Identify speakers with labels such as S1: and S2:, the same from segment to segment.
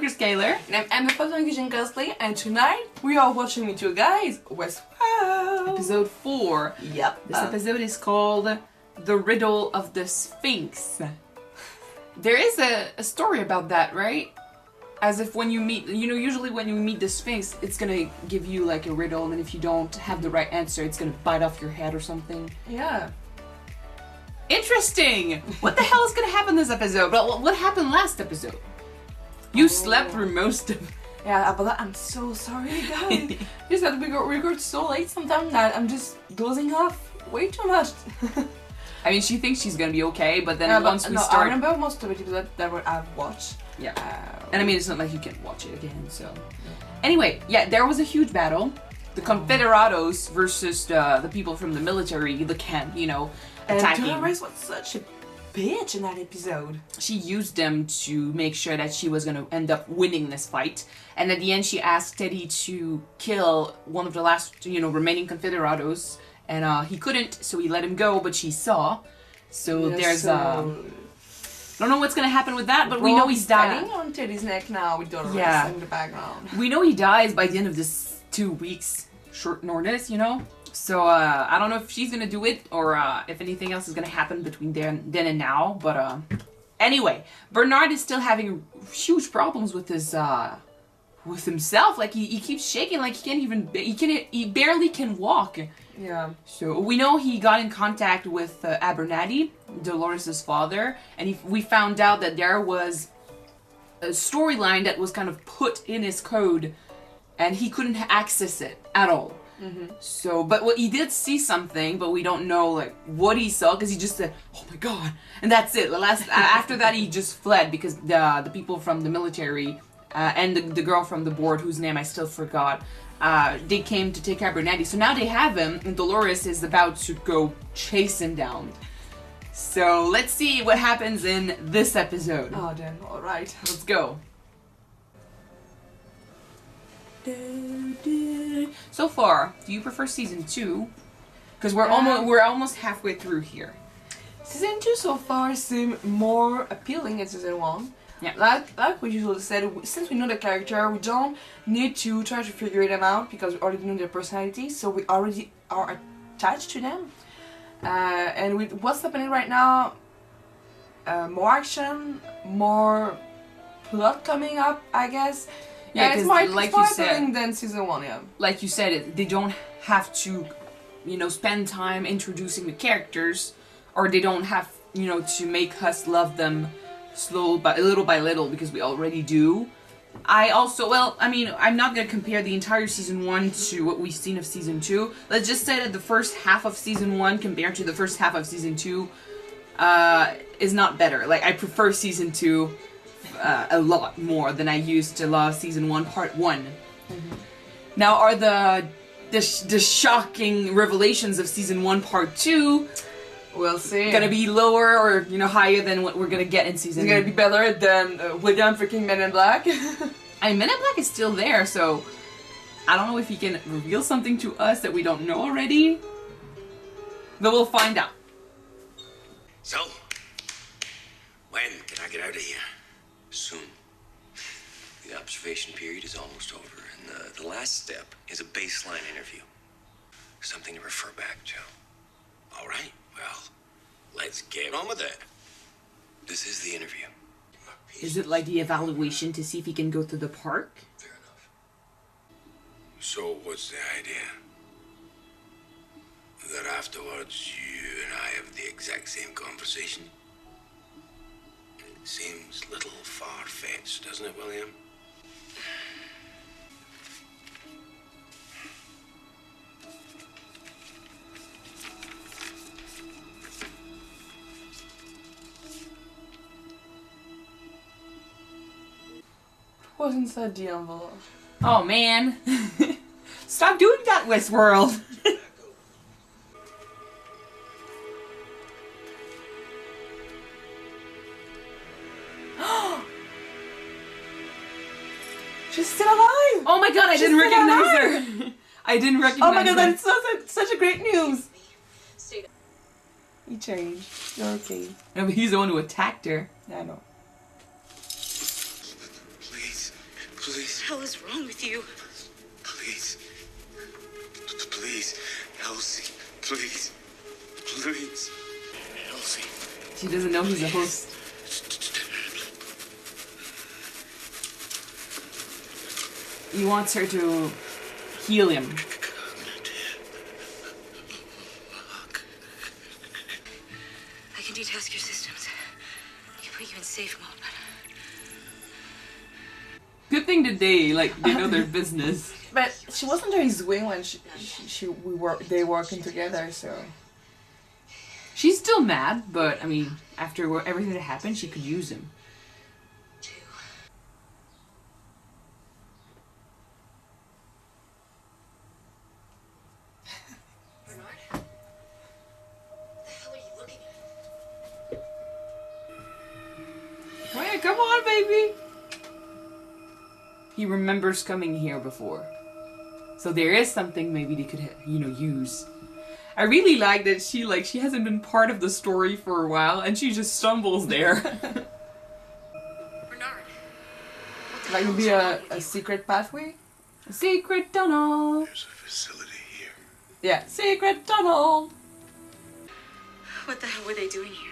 S1: Chris Kaler.
S2: And I'm Emma Cosplay, and tonight we are watching with you guys Westworld.
S1: Episode 4.
S2: Yep.
S1: This episode is called The Riddle of the Sphinx. There is a story about that, right? As if when you meet, you know, usually when you meet the Sphinx, it's gonna give you like a riddle, and then if you don't have the right answer, it's gonna bite off your head or something.
S2: Yeah.
S1: Interesting! What the hell is gonna happen this episode? Well, what happened last episode? You slept through most of it.
S2: Yeah, but I'm so sorry, guys. Just that we record so late sometimes that I'm just dozing off way too much.
S1: I mean, she thinks she's gonna be okay, but then once we start...
S2: I remember most of the episodes that I've watched.
S1: Yeah. And I mean, it's not like you can watch it again, so... Anyway, yeah, there was a huge battle. The Confederados versus the people from the military, the camp, you know, attacking.
S2: And Dolores was such a bitch in that episode.
S1: She used them to make sure that she was gonna end up winning this fight. And at the end, she asked Teddy to kill one of the last, you know, remaining Confederados. And he couldn't, so he let him go, but she saw. So there's don't know what's gonna happen with that, but we know he's dying.
S2: On Teddy's neck now with Dolores in the background.
S1: We know he dies by the end of this 2 weeks short notice, you know? So I don't know if she's gonna do it or if anything else is gonna happen between then and now, but anyway, Bernard is still having huge problems with his with himself. Like he keeps shaking, like he barely can walk.
S2: Yeah.
S1: So we know he got in contact with Abernathy, Dolores' father, and we found out that there was a storyline that was kind of put in his code, and he couldn't access it at all. Mm-hmm. So, but he did see something, but we don't know like what he saw because he just said, "Oh my god," and that's it. After that, he just fled because the people from the military and the girl from the board, whose name I still forgot. They came to take Abernathy, so now they have him, and Dolores is about to go chase him down. So let's see what happens in this episode.
S2: Oh, then, alright.
S1: Let's go. So far, do you prefer season 2? Because we're almost halfway through here.
S2: Season 2 so far seems more appealing than season 1.
S1: Yeah.
S2: Like we usually said, since we know the character, we don't need to try to figure them out because we already know their personality, so we already are attached to them. And with what's happening right now, more action, more plot coming up, I guess.
S1: Yeah,
S2: it's more appealing than season 1, yeah.
S1: Like you said, they don't have to, you know, spend time introducing the characters, or they don't have, you know, to make us love them little by little, because we already do. I mean, I'm not going to compare the entire season 1 to what we've seen of season 2. Let's just say that the first half of season 1 compared to the first half of season 2 is not better. Like, I prefer season 2 a lot more than I used to love season 1 part 1. Mm-hmm. Now, are the shocking revelations of season 1 part 2...
S2: We'll see.
S1: Gonna be lower or, you know, higher than what we're gonna get in season 2.
S2: It's gonna be better than William freaking Men in Black.
S1: And Men in Black is still there, so I don't know if he can reveal something to us that we don't know already. But we'll find out.
S3: So, when can I get out of here? Soon. The observation period is almost over, and the last step is a baseline interview. Something to refer back to. All right. Well, let's get on with it. This is the interview.
S1: Is it like the evaluation to see if he can go to the park?
S3: Fair enough. So what's the idea? That afterwards you and I have the exact same conversation? It seems a little far-fetched, doesn't it, William?
S2: What's inside the envelope?
S1: Oh man. Stop doing that, Westworld.
S2: She's still alive!
S1: Oh my god, I didn't recognize her. I didn't recognize her.
S2: Oh my god, that's such a great news. He changed. You're okay.
S1: No, but he's the one who attacked her.
S2: Yeah, I know.
S3: Please. Please.
S4: What the hell is wrong with you?
S3: Please. Please. Elsie. Please. Please. Elsie.
S1: She doesn't know he's a host. He wants her to heal him.
S4: I can detask your systems. I can put you in safe mode, but...
S1: Good thing today, like, they know their business.
S2: But she wasn't under his wing when they working together, so...
S1: She's still mad, but, I mean, after everything that happened, she could use him. Wait, come on, baby! He remembers coming here before. So there is something maybe they could, you know, use. I really like that she hasn't been part of the story for a while and she just stumbles there.
S4: Bernard.
S2: Like, would be a secret pathway?
S1: A secret tunnel!
S3: There's a facility here.
S2: Yeah, secret tunnel!
S4: What the hell were they doing here?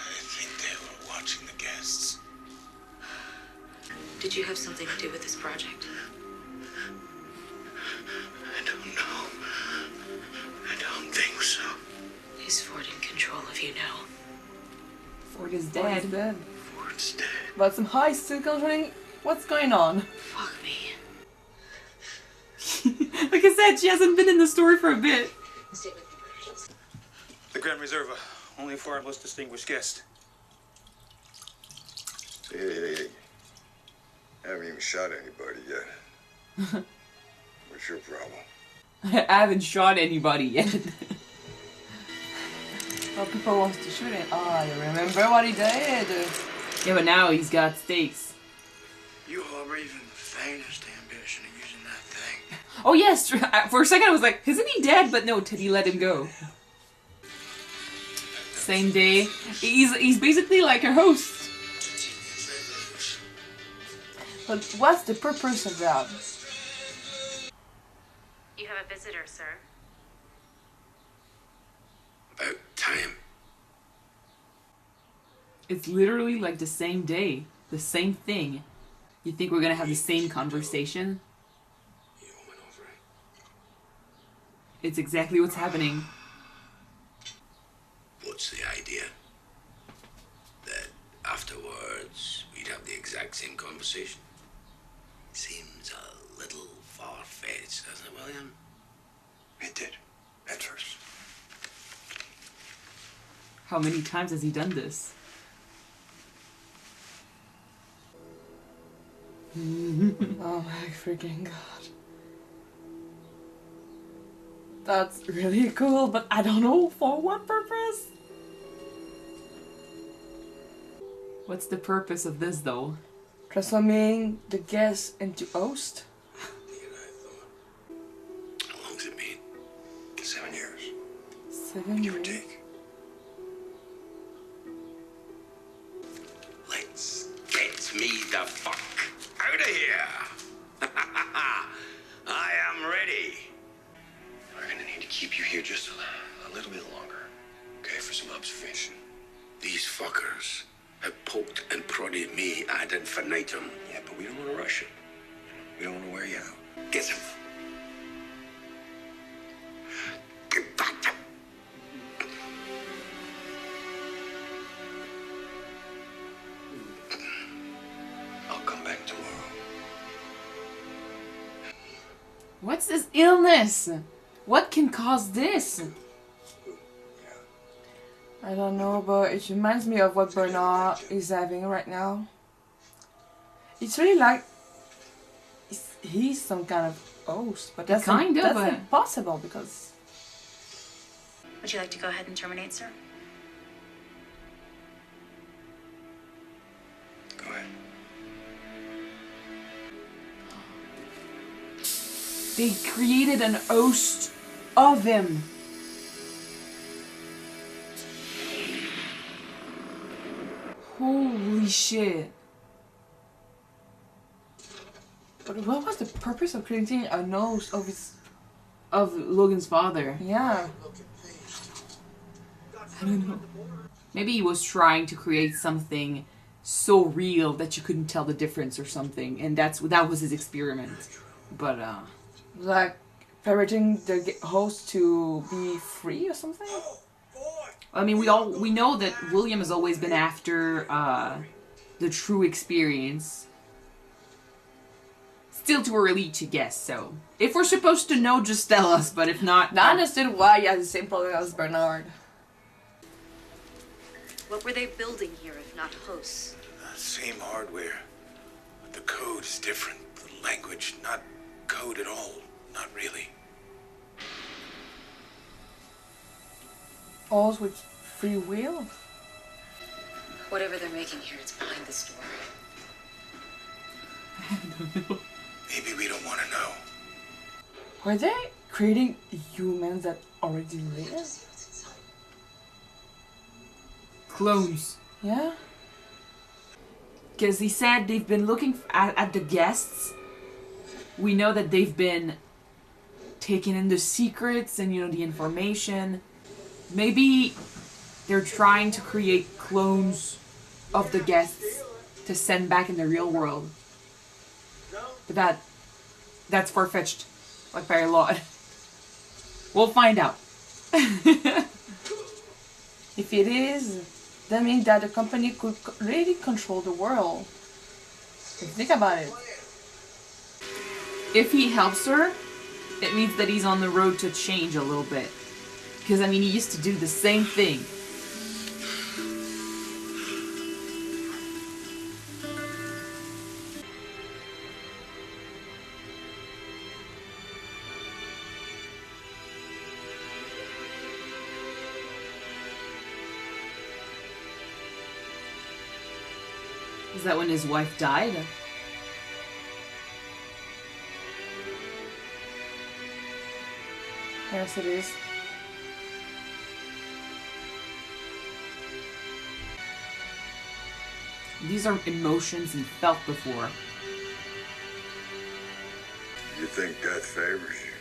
S3: I think they were watching the guests.
S4: Did you have something to do with this project?
S3: I don't know. I don't think so.
S4: Is Ford in control of you now?
S1: Ford is
S2: Ford is
S1: dead.
S2: dead.
S3: Ford's dead.
S2: But some high still controlling. What's going on?
S4: Fuck me.
S1: Like I said, she hasn't been in the story for a bit.
S4: Stay with me, British.
S5: The Grand Reserva, only for our most distinguished guest.
S6: Hey. I haven't even shot anybody yet. What's your problem?
S1: I haven't shot anybody yet.
S2: Well, people want to shoot him. Ah, you remember what he did?
S1: Yeah, but now he's got stakes.
S3: You harbor even the faintest ambition of using that thing.
S1: Oh yes, for a second I was like, isn't he dead? But no, Teddy let him go. Same day. He's basically like a host.
S2: But what's the purpose of that?
S4: You have a visitor, sir.
S3: About time.
S1: It's literally like the same day. The same thing. You think we're gonna have the same conversation?
S3: You went over it.
S1: It's exactly what's happening.
S3: What's the idea? That afterwards we'd have the exact same conversation? Seems a little far-fetched, doesn't it, William?
S6: It did. At first.
S1: How many times has he done this?
S2: Oh my freaking god. That's really cool, but I don't know for what purpose.
S1: What's the purpose of this though?
S2: Transforming the guest into host?
S3: How long's it been?
S6: 7 years.
S2: 7
S6: Give or
S2: years.
S6: take.
S3: Let's get me the fuck out of here! I am ready.
S6: We're gonna need to keep you here just a little bit longer. Okay, for some observation.
S3: These fuckers have poked and prodded me ad infinitum.
S6: Yeah, but we don't want to rush it. We don't want to wear you out.
S3: Get him. Get back.
S6: I'll come back tomorrow.
S1: What's this illness? What can cause this?
S2: I don't know, but it reminds me of what Bernard is having right now. It's really like he's some kind of host, but that's
S1: Kind of,
S2: that's
S1: but-
S2: impossible because
S4: Would you like to go ahead and terminate, sir?
S6: Go ahead.
S1: They created an host of him. Holy shit.
S2: But what was the purpose of creating a nose of his...
S1: Of Logan's father.
S2: Yeah.
S1: I don't know. Maybe he was trying to create something so real that you couldn't tell the difference or something, and that was his experiment. But
S2: Like permitting the host to be free or something?
S1: I mean, we know that William has always been after the true experience. Still too early to guess, so if we're supposed to know, just tell us. But if not,
S2: Now I understood why he has the same problem as Bernard.
S4: What were they building here if not hosts?
S7: Same hardware, but the code is different. The language, not code at all. Not really.
S2: All with free will?
S4: Whatever they're making here, it's behind the story.
S7: Maybe we don't want to know.
S2: Were they creating humans that already live?
S1: clones.
S2: Yeah?
S1: Because he said they've been looking at the guests. We know that they've been taking in the secrets and, you know, the information. Maybe they're trying to create clones of the guests to send back in the real world. But that's far-fetched, like by a lot. We'll find out.
S2: If it is, that means that the company could really control the world. Think about it.
S1: If he helps her, it means that he's on the road to change a little bit. Because, I mean, he used to do the same thing. Is that when his wife died?
S2: Yes, it is.
S1: These are emotions he felt before.
S6: You think death favors you?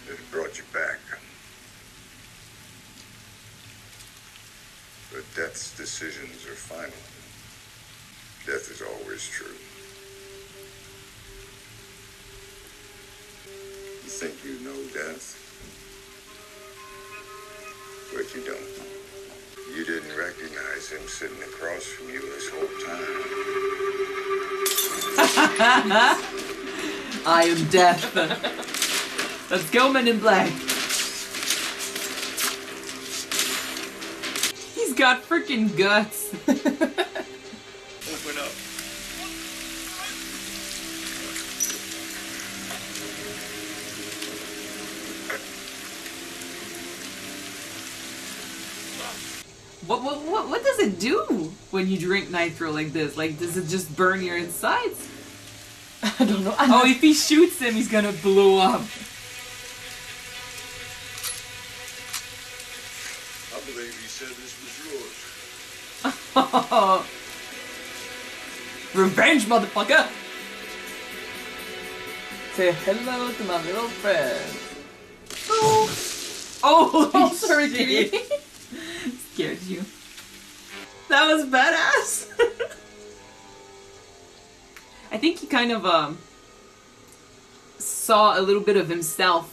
S6: That it brought you back. But death's decisions are final. Death is always true. You think you know death, but you don't. You didn't recognize him sitting across from you this whole time.
S1: I am death. Let's go, Men in Black. He's got freaking guts.
S7: Open up.
S1: What does it do when you drink nitro like this? Like, does it just burn your insides?
S2: I don't know.
S1: Oh, if he shoots him, he's gonna blow up.
S6: I believe he said this was yours.
S1: Revenge, motherfucker!
S2: Say hello to my little friend.
S1: Oh,
S2: Sorry,
S1: shit.
S2: kitty.
S1: Scared you. That was badass. I think he kind of saw a little bit of himself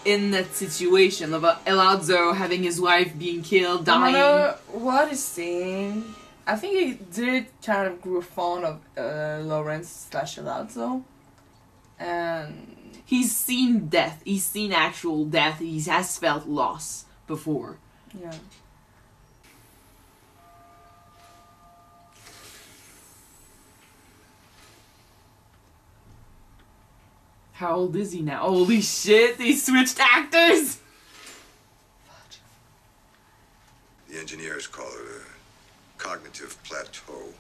S1: in that situation of Elazzo having his wife being killed,
S2: No
S1: dying.
S2: matter what he's saying, I think he did kind of grow fond of Lawrence / Elazzo. And
S1: He's seen death. He's seen actual death. He has felt loss before.
S2: yeah.
S1: How old is he now? Holy shit, they switched actors!
S6: The engineers call it a cognitive plateau.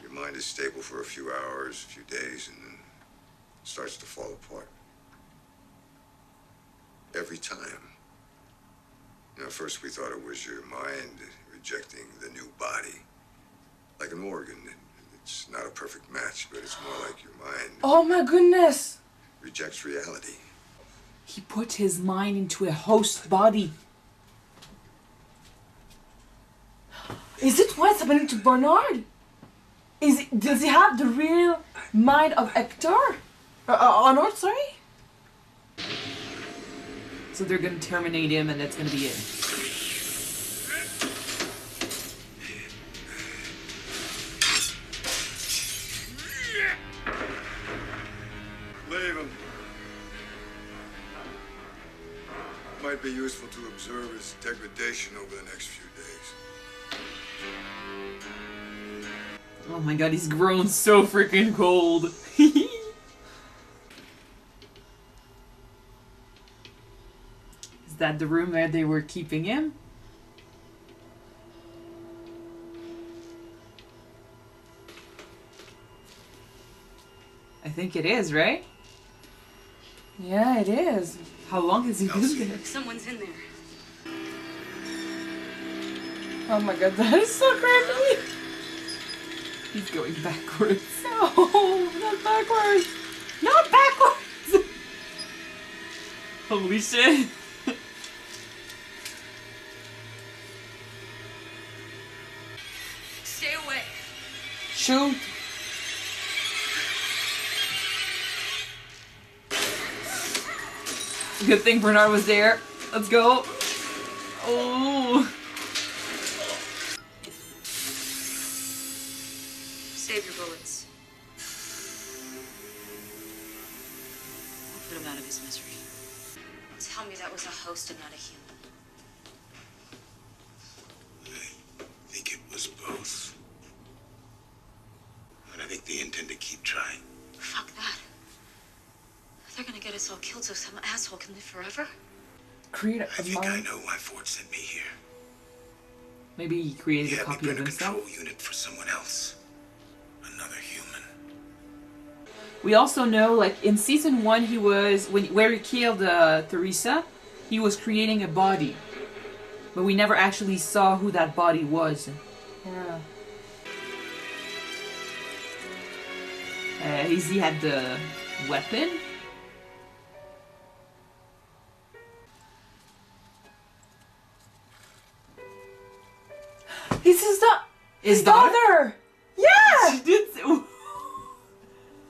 S6: Your mind is stable for a few hours, a few days, and then starts to fall apart. Every time. You know, at first we thought it was your mind rejecting the new body. Like an organ. It's not a perfect match, but it's more like your mind
S2: Oh my goodness!
S6: rejects reality.
S1: He put his mind into a host body.
S2: Is it what's happening to Bernard? Does he have the real mind of Hector? Arnold, sorry?
S1: So they're gonna terminate him and that's gonna be it.
S6: Leave him. Might be useful to observe his degradation over the next few days.
S1: Oh my god, he's grown so freaking cold. Is that the room where they were keeping him? I think it is, right?
S2: Yeah, it is.
S1: How long has he been there?
S4: Someone's in there.
S2: Oh my god, that is so creepy.
S1: He's going backwards.
S2: No, not backwards.
S1: Not backwards! Holy shit.
S4: Stay away.
S2: Shoot.
S1: Good thing Bernard was there. Let's go. Oh.
S4: Save your bullets. I'll put him out of his misery. Tell me that was a host and not a human.
S7: I think it was both. But I think they intend to keep trying.
S4: Fuck that. They're gonna get us all killed so some asshole can live forever?
S2: Create
S7: I
S2: a
S7: think I
S2: mind.
S7: know why Ford sent me here.
S1: Maybe he
S7: He
S1: created a
S7: had me
S1: copy of
S7: print a
S1: himself.
S7: control unit for someone else. Another human.
S1: We also know, like, in season 1, he was, where he killed Teresa, he was creating a body. But we never actually saw who that body was.
S2: Yeah.
S1: He had the weapon.
S2: This is his
S1: daughter?
S2: daughter! Yeah!
S1: She did say-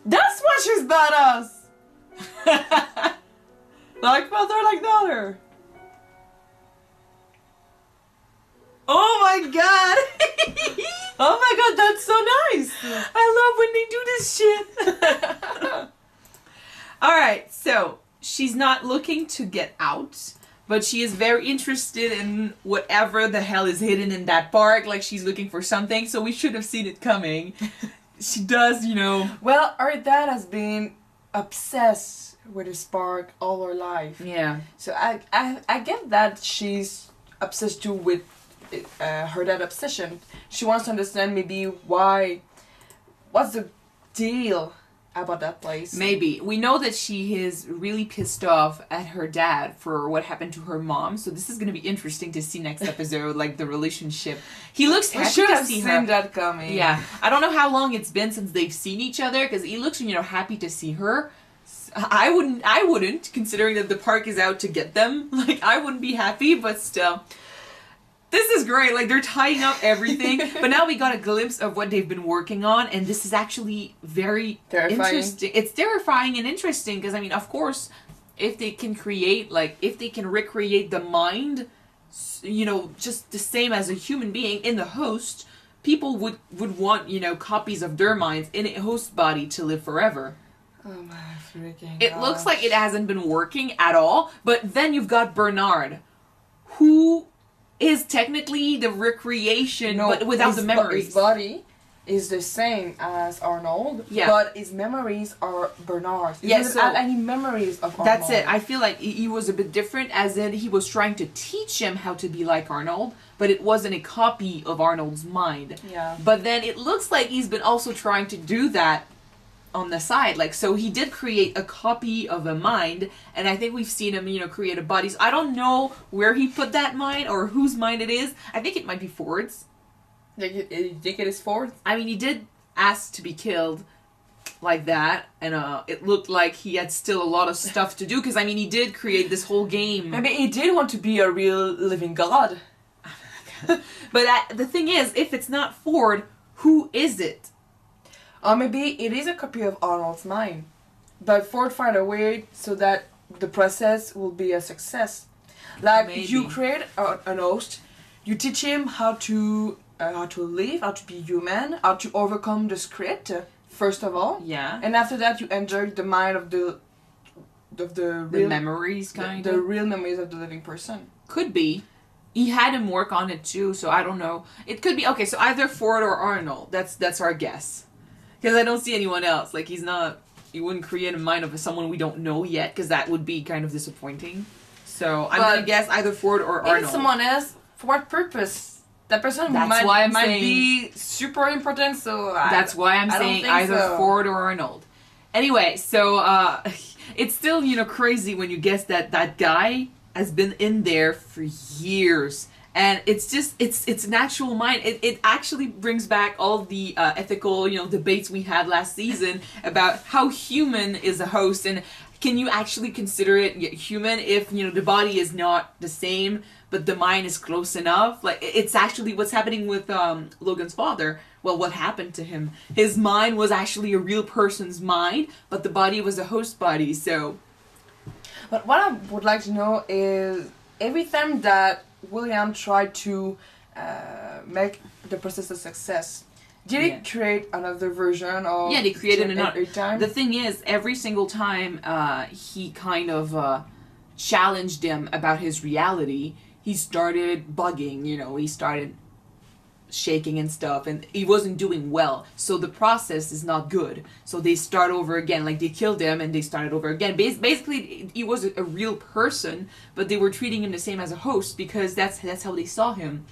S2: That's why she's badass! Like mother, like daughter.
S1: Oh my god!
S2: Oh my god, that's so nice!
S1: I love when they do this shit! Alright, so she's not looking to get out, but she is very interested in whatever the hell is hidden in that park. Like, she's looking for something, so we should have seen it coming. She does, you know.
S2: Well, her dad has been obsessed with a spark all her life.
S1: Yeah.
S2: So I get that she's obsessed too with her dad obsession. She wants to understand maybe what's the deal about that place.
S1: Maybe. We know that she is really pissed off at her dad for what happened to her mom, so this is going to be interesting to see next episode, like the relationship. He looks
S2: We
S1: happy
S2: should
S1: to
S2: have
S1: see
S2: seen
S1: her.
S2: that coming.
S1: Yeah. I don't know how long it's been since they've seen each other, because he looks, you know, happy to see her. I wouldn't, considering that the park is out to get them. Like, I wouldn't be happy, but still. This is great, like, they're tying up everything, but now we got a glimpse of what they've been working on, and this is actually very
S2: Terrifying.
S1: interesting. It's terrifying and interesting, because, I mean, of course, if they can create, like, if they can recreate the mind, you know, just the same as a human being in the host, people would want, you know, copies of their minds in a host body to live forever.
S2: Oh my freaking
S1: It looks like it
S2: gosh.
S1: hasn't been working at all, but then you've got Bernard, who is technically the recreation, but without the memories.
S2: His body is the same as Arnold,
S1: Yeah.
S2: but his memories are Bernard's. He
S1: Yeah,
S2: doesn't
S1: so-
S2: have any memories of Arnold.
S1: That's it. I feel like he was a bit different, as in he was trying to teach him how to be like Arnold, but it wasn't a copy of Arnold's mind.
S2: Yeah.
S1: But then it looks like he's been also trying to do that on the side. Like, so he did create a copy of a mind, and I think we've seen him, you know, create a body. So I don't know where he put that mind or whose mind it is. I think it might be Ford's.
S2: You think it is Ford?
S1: I mean, he did asked to be killed like that, and it looked like he had still a lot of stuff to do, because I mean he did create this whole game.
S2: Maybe he did want to be a real living god.
S1: But the thing is, if it's not Ford, who is it?
S2: Or maybe it is a copy of Arnold's mind, but Ford found a way so that the process will be a success. Like
S1: Maybe.
S2: you create an host, you teach him how to live, how to be human, how to overcome the script. First of all,
S1: Yeah.
S2: and after that you enter the mind of the
S1: The
S2: real
S1: memories, kind
S2: the
S1: of.
S2: real memories of the living person.
S1: Could be. He had him work on it too, so I don't know. It could be okay. So either Ford or Arnold. That's our guess. Because I don't see anyone else. Like he's not. He wouldn't create a mind of someone we don't know yet, because that would be kind of disappointing. So I'm gonna guess either Ford or Arnold.
S2: If it's someone else, for what purpose? That person
S1: That's
S2: might,
S1: why I'm
S2: might
S1: saying-
S2: be super important, so
S1: That's why I'm
S2: I don't
S1: saying
S2: think
S1: either
S2: so.
S1: Ford or Arnold. Anyway, so it's still, you know, crazy when you guess that that guy has been in there for years. And it's just, it's an actual mind. It actually brings back all the ethical, you know, debates we had last season about how human is a host, and can you actually consider it human if, you know, the body is not the same, but the mind is close enough? Like, it's actually what's happening with Logan's father. Well, what happened to him? His mind was actually a real person's mind, but the body was a host body, so...
S2: But what I would like to know is every time that William tried to make the process a success, did
S1: Yeah.
S2: he create another version or
S1: Yeah, they created
S2: did it
S1: another.
S2: every time?
S1: The thing is, every single time he kind of challenged him about his reality, he started bugging, you know, he started shaking and stuff, and he wasn't doing well. So the process is not good. So they start over again. Like, they killed him and they started over again. Basically, he was a real person, but they were treating him the same as a host because that's how they saw him.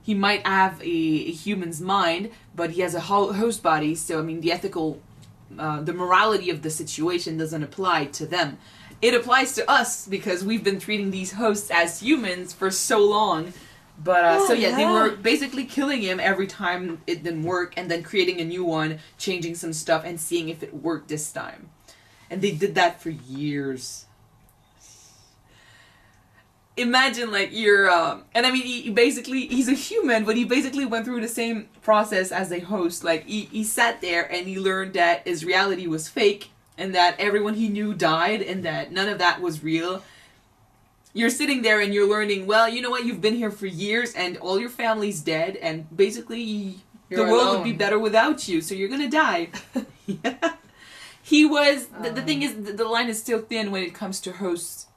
S1: He might have a human's mind, but he has a host body. So, I mean, the ethical, the morality of the situation doesn't apply to them. It applies to us because we've been treating these hosts as humans for so long. But, so yeah, they were basically killing him every time it didn't work, and then creating a new one, changing some stuff, and seeing if it worked this time. And they did that for years. Imagine, like, you're, and I mean, he's a human, but he basically went through the same process as a host. Like, he sat there and he learned that his reality was fake, and that everyone he knew died, and that none of that was real. You're sitting there and you're learning, well, you know what, you've been here for years, and all your family's dead, and basically, the world would be better without you, so you're gonna die. Yeah. He was, the thing is, the line is still thin when it comes to hosts.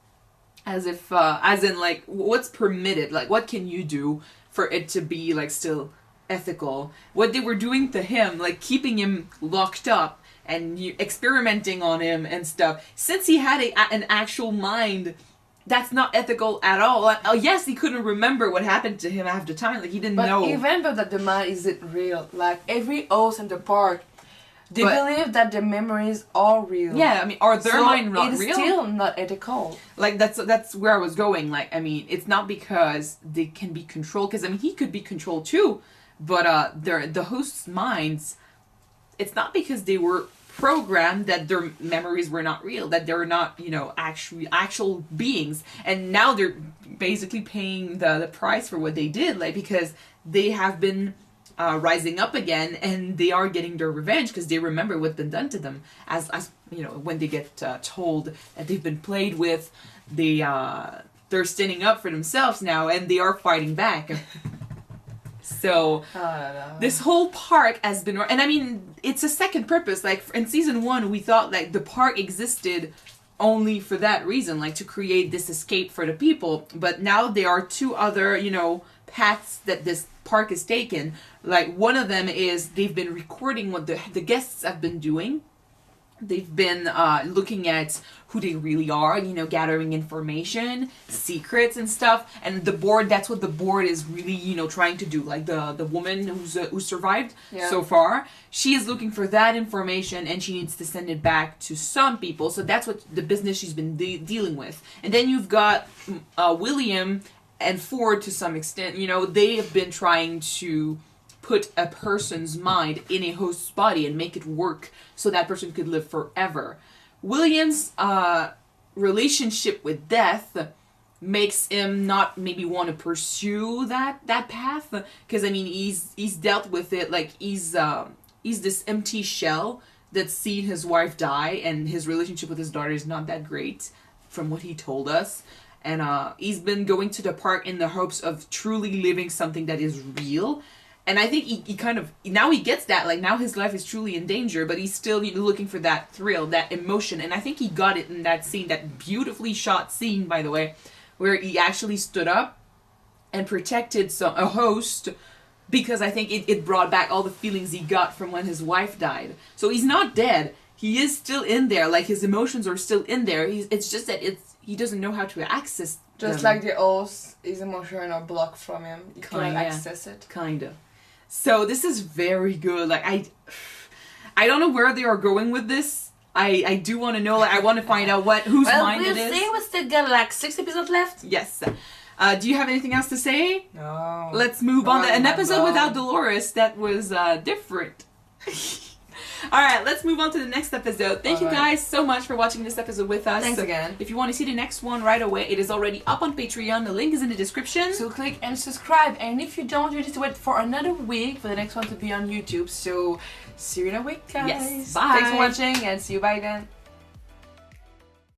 S1: As if, as in, like, what's permitted? Like, what can you do for it to be, like, still ethical? What they were doing to him, like, keeping him locked up and experimenting on him and stuff. Since he had an actual mind, that's not ethical at all. Like, oh, yes, he couldn't remember what happened to him after time. Like, he didn't know.
S2: But even though that the mind isn't real, like every host in the park, they believe that the memories are real.
S1: Yeah, I mean, are their mind not
S2: it's
S1: real?
S2: still not ethical.
S1: Like, that's where I was going. Like, I mean, it's not because they can be controlled, because, I mean, he could be controlled too, but the host's minds, it's not because they were programmed that their memories were not real, that they're not, you know, actual beings, and now they're basically paying the price for what they did, like, because they have been rising up again, and they are getting their revenge because they remember what's been done to them. As you know, when they get told that they've been played with, they're standing up for themselves now, and they are fighting back. So this whole park has been, and I mean, it's a second purpose. Like, in season 1, we thought like the park existed only for that reason, like to create this escape for the people. But now there are 2 other, you know, paths that this park is taken. Like, one of them is they've been recording what the guests have been doing. They've been looking at who they really are, you know, gathering information, secrets and stuff. And the board, that's what the board is really, you know, trying to do. Like, the woman who survived so far, she is looking for that information, and she needs to send it back to some people. So that's what the business she's been dealing with. And then you've got William and Ford, to some extent, you know, they have been trying to put a person's mind in a host's body and make it work so that person could live forever. William's relationship with death makes him not maybe want to pursue that path, because I mean he's dealt with it, like he's this empty shell that's seen his wife die, and his relationship with his daughter is not that great from what he told us, and he's been going to the park in the hopes of truly living something that is real. And I think he kind of, now he gets that, like now his life is truly in danger, but he's still looking for that thrill, that emotion. And I think he got it in that scene, that beautifully shot scene, by the way, where he actually stood up and protected a host, because I think it brought back all the feelings he got from when his wife died. So he's not dead. He is still in there, like his emotions are still in there. It's just that he doesn't know how to access
S2: Just
S1: them.
S2: like the host, his emotions are blocked from him. He can't access it.
S1: Kinda. So this is very good. Like I don't know where they are going with this. I do want to know. Like I want to find out whose mind it is.
S2: We'll see. We still got like 6 episodes left.
S1: Yes. Do you have anything else to say?
S2: No.
S1: Let's move on. An episode without Dolores that was different. Alright, let's move on to the next episode. Thank you guys so much for watching this episode with us.
S2: Thanks again.
S1: If you want to see the next one right away, it is already up on Patreon. The link is in the description.
S2: So click and subscribe. And if you don't, you need to wait for another week for the next one to be on YouTube. So see you in a week, guys.
S1: Yes. Bye.
S2: Thanks for watching and see you by then.